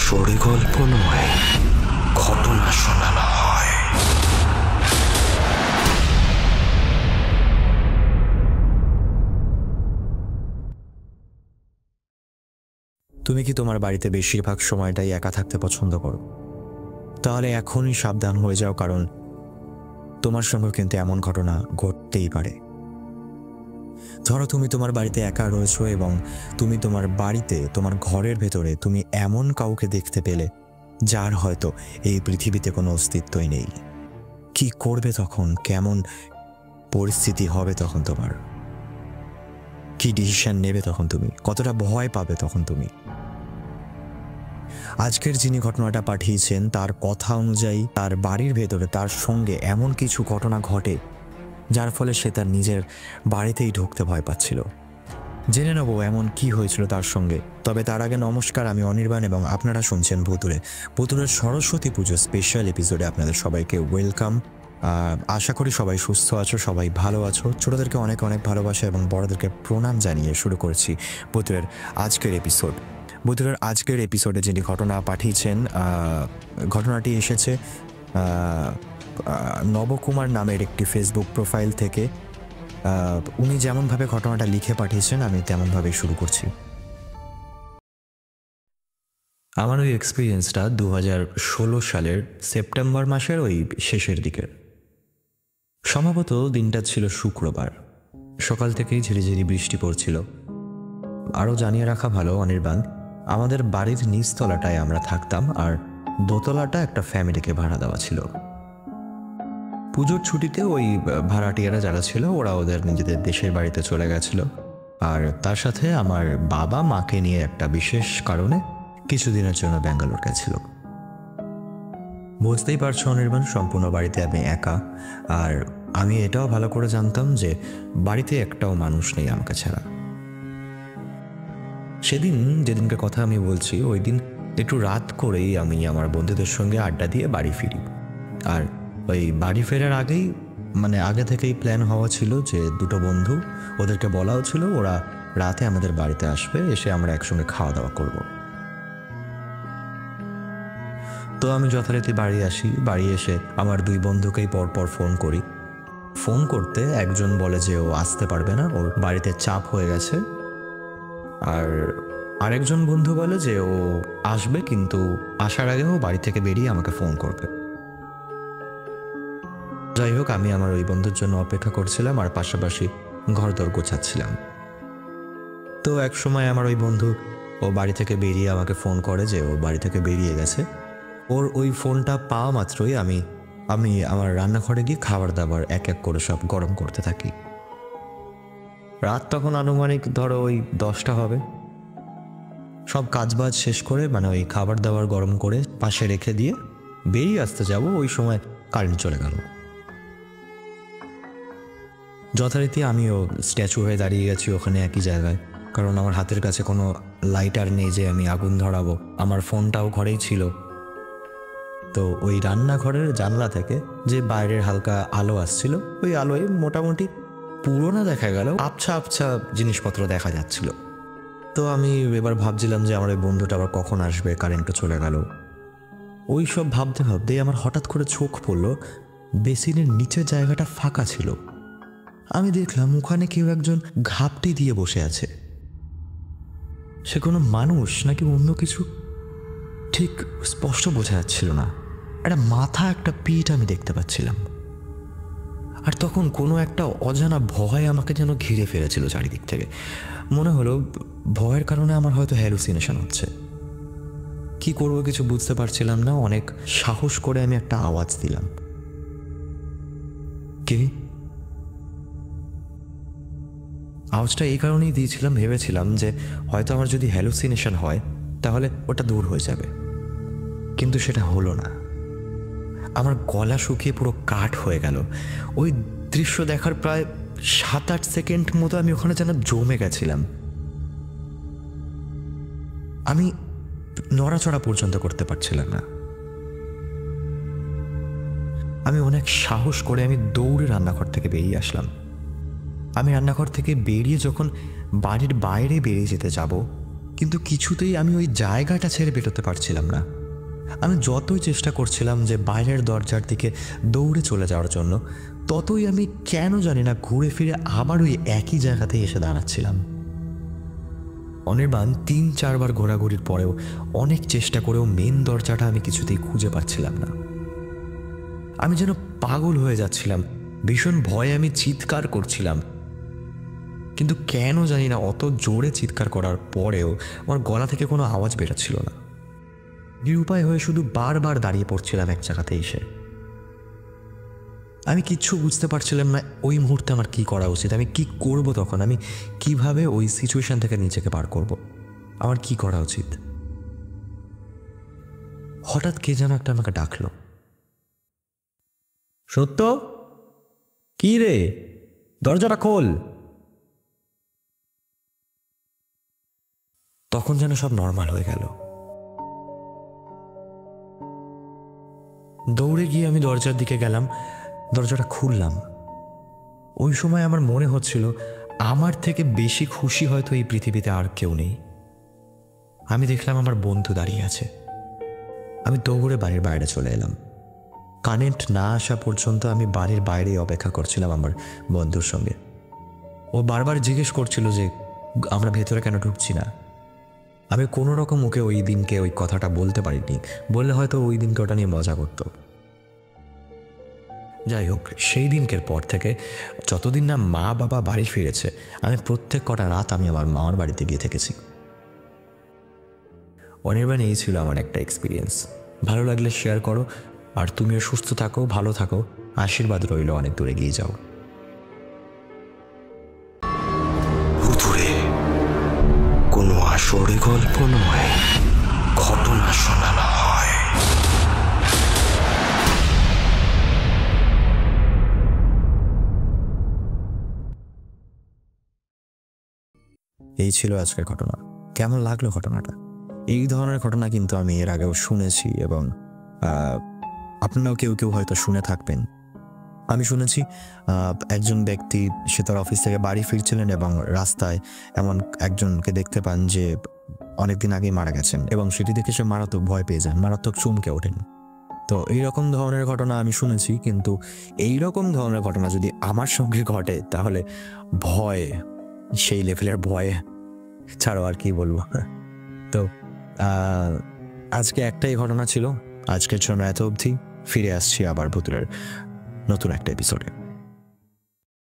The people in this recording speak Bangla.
স্টোরি গল্প নয়, ঘটনা শোনানো হয়। তুমি কি তোমার বাড়িতে বেশিরভাগ সময়টাই একা থাকতে পছন্দ করো? তাহলে এখনই সাবধান হয়ে যাও, কারণ তোমার সঙ্গে কিন্তু এমন ঘটনা ঘটতেই পারে। ধরো তুমি তোমার বাড়িতে একা রয়েছো এবং তুমি তোমার বাড়িতে, তোমার ঘরের ভেতরে তুমি এমন কাউকে দেখতে পেলে যার হয়তো এই পৃথিবীতে কোনো অস্তিত্বই নেই। কি করবে তখন? কেমন পরিস্থিতি হবে তখন তোমার? কি ডিসিশন নেবে তখন তুমি? কতটা ভয় পাবে তখন তুমি? আজকের যিনি ঘটনাটা পাঠিয়েছেন তার কথা অনুযায়ী তার বাড়ির ভেতরে তার সঙ্গে এমন কিছু ঘটনা ঘটে যার ফলে সে তার নিজের বাড়িতেই ঢুকতে ভয় পাচ্ছিল। জেনে নেব এমন কি হয়েছিল তার সঙ্গে। তবে তার আগে নমস্কার, আমি অনির্বাণ এবং আপনারা শুনছেন ভুতুড়ে। ভুতুড়ের সরস্বতী পুজো স্পেশাল এপিসোডে আপনাদের সবাইকে ওয়েলকাম। আশা করি সবাই সুস্থ আছো, সবাই ভালো আছো। ছোটদেরকে অনেক অনেক ভালোবাসা এবং বড়দেরকে প্রণাম জানিয়ে শুরু করছি ভুতুড়ের আজকের এপিসোড। ভুতুড়ের আজকের এপিসোডে যিনি ঘটনা পাঠিয়েছেন, ঘটনাটি এসেছে নবকুমার নামের একটি ফেসবুক প্রোফাইল থেকে। উনি যেমনভাবে ঘটনাটা লিখে পাঠিয়েছেন আমি তেমনভাবেই শুরু করছি। আমার ওই এক্সপিরিয়েন্সটা 2016 সালের সেপ্টেম্বর মাসের ওই শেষের দিকে। সম্ভবত দিনটা ছিল শুক্রবার। সকাল থেকেই ঝিরিঝিরি বৃষ্টি পড়ছিল। আরও জানিয়ে রাখা ভালো অনির্বাণ, আমাদের বাড়ির নিচতলাটায় আমরা থাকতাম আর দোতলাটা একটা ফ্যামিলিকে ভাড়া দেওয়া ছিল। পুজোর ছুটিতে ওই ভাড়াটিয়ারা যারা ছিল ওরা ওদের নিজেদের দেশের বাড়িতে চলে গেছিল, আর তার সাথে আমার বাবা মাকে নিয়ে একটা বিশেষ কারণে কিছুদিনের জন্য ব্যাঙ্গালোর গেছিল। বুঝতেই পারছো অনির্বাণ, সম্পূর্ণ বাড়িতে আমি একা। আর আমি এটাও ভালো করে জানতাম যে বাড়িতে একটাও মানুষ নেই আমাকে ছাড়া। সেদিন যেদিনকে কথা আমি বলছি, ওই দিন একটু রাত করেই আমি আমার বন্ধুদের সঙ্গে আড্ডা দিয়ে বাড়ি ফিরি। আর ওই বাড়ি ফেরার আগেই, মানে আগে থেকেই প্ল্যান হওয়া ছিল যে দুটো বন্ধু, ওদেরকে বলাও ছিল ওরা রাতে আমাদের বাড়িতে আসবে, এসে আমরা একসঙ্গে খাওয়া দাওয়া করব। তো আমি যথারীতি বাড়ি আসি। বাড়ি এসে আমার দুই বন্ধুকেই পরপর ফোন করি। ফোন করতে একজন বলে যে ও আসতে পারবে না, ওর বাড়িতে চাপ হয়ে গেছে। আর আরেকজন বন্ধু বলে যে ও আসবে, কিন্তু আসার আগে ও বাড়ি থেকে বেরিয়ে আমাকে ফোন করবে। যাই হোক, আমি আমার ওই বন্ধুর জন্য অপেক্ষা করছিলাম আর পাশাপাশি ঘরদোর গোছাচ্ছিলাম। তো এক সময় আমার ওই বন্ধু ও বাড়ি থেকে বেরিয়ে আমাকে ফোন করে যে ও বাড়ি থেকে বেরিয়ে গেছে। ওর ওই ফোনটা পাওয়া মাত্রই আমি আমার রান্নাঘরে গিয়ে খাবার দাবার এক এক করে সব গরম করতে থাকি। রাত তখন আনুমানিক ধরো ওই 10টা হবে। সব কাজবাজ শেষ করে, মানে ওই খাবার দাবার গরম করে পাশে রেখে দিয়ে বেরিয়ে আসতে যাব, ওই সময় কারেন্ট চলে গেল। যথারীতি আমিও স্ট্যাচু হয়ে দাঁড়িয়ে গেছি ওখানে একই জায়গায়, কারণ আমার হাতের কাছে কোনো লাইটার নেই যে আমি আগুন ধরাবো। আমার ফোনটাও ঘরেই ছিল। তো ওই রান্নাঘরের জানলা থেকে যে বাইরের হালকা আলো আসছিল, ওই আলোয় মোটামুটি পুরোনো দেখা গেল আবছা আবছা জিনিসপত্র দেখা যাচ্ছিল। তো আমি এবার ভাবছিলাম যে আমার ওই বন্ধুটা আবার কখন আসবে, কারেন্টও চলে গেল। ওই সব ভাবতে ভাবতেই আমার হঠাৎ করে চোখ পড়লো বেসিনের নিচের জায়গাটা ফাঁকা ছিল। আমি দেখলাম ওখানে কেউ একজন ঘাপটি দিয়ে বসে আছে। সে কোনো মানুষ নাকি অন্য কিছু ঠিক স্পষ্ট বোঝা যাচ্ছিল না। একটা মাথা, একটা পিঠ আমি দেখতে পাচ্ছিলাম। আর তখন কোনো একটা অজানা ভয় আমাকে যেন ঘিরে ফেলেছিল চারিদিক থেকে। মনে হলো ভয়ের কারণে আমার হয়তো হ্যালুসিনেশন হচ্ছে। কি করবো কিছু বুঝতে পারছিলাম না। অনেক সাহস করে আমি একটা আওয়াজ দিলাম, কে? আওয়াজটা এই কারণেই দিয়েছিলাম, ভেবেছিলাম যে হয়তো আমার যদি হ্যালুসিনেশন হয় তাহলে ওটা দূর হয়ে যাবে, কিন্তু সেটা হলো না। আমার গলা শুকিয়ে পুরো কাঠ হয়ে গেল। ওই দৃশ্য দেখার প্রায় 7-8 সেকেন্ড মতো আমি ওখানে যেন জমে গেছিলাম। আমি নড়াচড়া পর্যন্ত করতে পারছিলাম না। আমি অনেক সাহস করে আমি দৌড়ে রান্নাঘর থেকে বেরিয়ে আসলাম। আমি রান্নাঘর থেকে বেরিয়ে যখন বাড়ির বাইরে বেরিয়ে যেতে যাব, কিন্তু কিছুতেই আমি ওই জায়গাটা ছেড়ে বেরোতে পারছিলাম না। আমি যতই চেষ্টা করছিলাম যে বাইরের দরজার দিকে দৌড়ে চলে যাওয়ার জন্য, ততই আমি কেন জানি না ঘুরে ফিরে আবার ওই একই জায়গাতেই এসে দাঁড়াচ্ছিলাম। অনির্বাণ 3-4 বার ঘোরাঘুরির পরেও, অনেক চেষ্টা করেও মেন দরজাটা আমি কিছুতেই খুঁজে পাচ্ছিলাম না। আমি যেন পাগল হয়ে যাচ্ছিলাম, ভীষণ ভয়ে আমি চিৎকার করছিলাম, কিন্তু কেন জানি না অত জোরে চিৎকার করার পরেও আমার গলা থেকে কোনো আওয়াজ বেরোচ্ছিল না। নিরুপায় হয়ে শুধু বারবার দাঁড়িয়ে পড়ছিলাম এক জায়গাতে এসে। আমি কিচ্ছু বুঝতে পারছিলাম না ওই মুহূর্তে আমার কি করা উচিত, আমি কি করব, তখন আমি কিভাবে ওই সিচুয়েশন থেকে নিজেকে পার করব, আমার কি করা উচিত। হঠাৎ কে যেন একটা আমাকে ডাকলো, সত্য, কি রে, দরজাটা খোল। তখন যেন সব নর্মাল হয়ে গেল। দৌড়ে গিয়ে আমি দরজার দিকে গেলাম, দরজাটা খুললাম। ওই সময় আমার মনে হচ্ছিল আমার থেকে বেশি খুশি হয়তো এই পৃথিবীতে আর কেউ নেই। আমি দেখলাম আমার বন্ধু দাঁড়িয়ে আছে। আমি দৌড়ে বাড়ির বাইরে চলে এলাম। কারেন্ট না আসা পর্যন্ত আমি বাড়ির বাইরেই অপেক্ষা করছিলাম আমার বন্ধুর সঙ্গে। ও বারবার জিজ্ঞেস করছিল যে আমরা ভেতরে কেন ঢুকছি না। আমি কোনো রকম ওকে ওই দিনকে ওই কথাটা বলতে পারিনি, বললে হয়তো ওই দিনকে ওটা নিয়ে মজা করতো। যাই হোক, সেই দিনকের পর থেকে যতদিন না মা বাবা বাড়ি ফিরেছে, আমি প্রত্যেক কটা রাত আমি আমার মামার বাড়িতে গিয়ে থেকেছি। অনির্বাণ, এই ছিল আমার একটা এক্সপিরিয়েন্স। ভালো লাগলে শেয়ার করো, আর তুমিও সুস্থ থাকো, ভালো থাকো, আশীর্বাদ রইল, অনেক দূরে এগিয়ে যাও। ভুতুড়ে কোনো আসরে গল্প নয়, ঘটনা শোনানো হয়। এই ছিল আজকের ঘটনা। কেমন লাগলো ঘটনাটা? এই ধরনের ঘটনা কিন্তু আমি এর আগেও শুনেছি, এবং আপনারাও কেউ কেউ হয়তো শুনে থাকবেন। আমি শুনেছি একজন ব্যক্তি, সে তার অফিস থেকে বাড়ি ফিরছিলেন এবং রাস্তায় এমন একজনকে দেখতে পান যে অনেকদিন আগেই মারা গেছেন, এবং সেটি দেখে সে মারাত্মক ভয় পেয়ে যান, মারাত্মক চমকে ওঠেন। তো এইরকম ধরনের ঘটনা আমি শুনেছি, কিন্তু এইরকম ধরনের ঘটনা যদি আমার সঙ্গে ঘটে তাহলে ভয়, সেই লেভেলের ভয় ছাড়াও আর কি বলবো। তো আজকে একটাই ঘটনা ছিল। আজকের জন্য এত অবধি। ফিরে আসছি আবার ভুতুরের নতুন একটা এপিসোডে।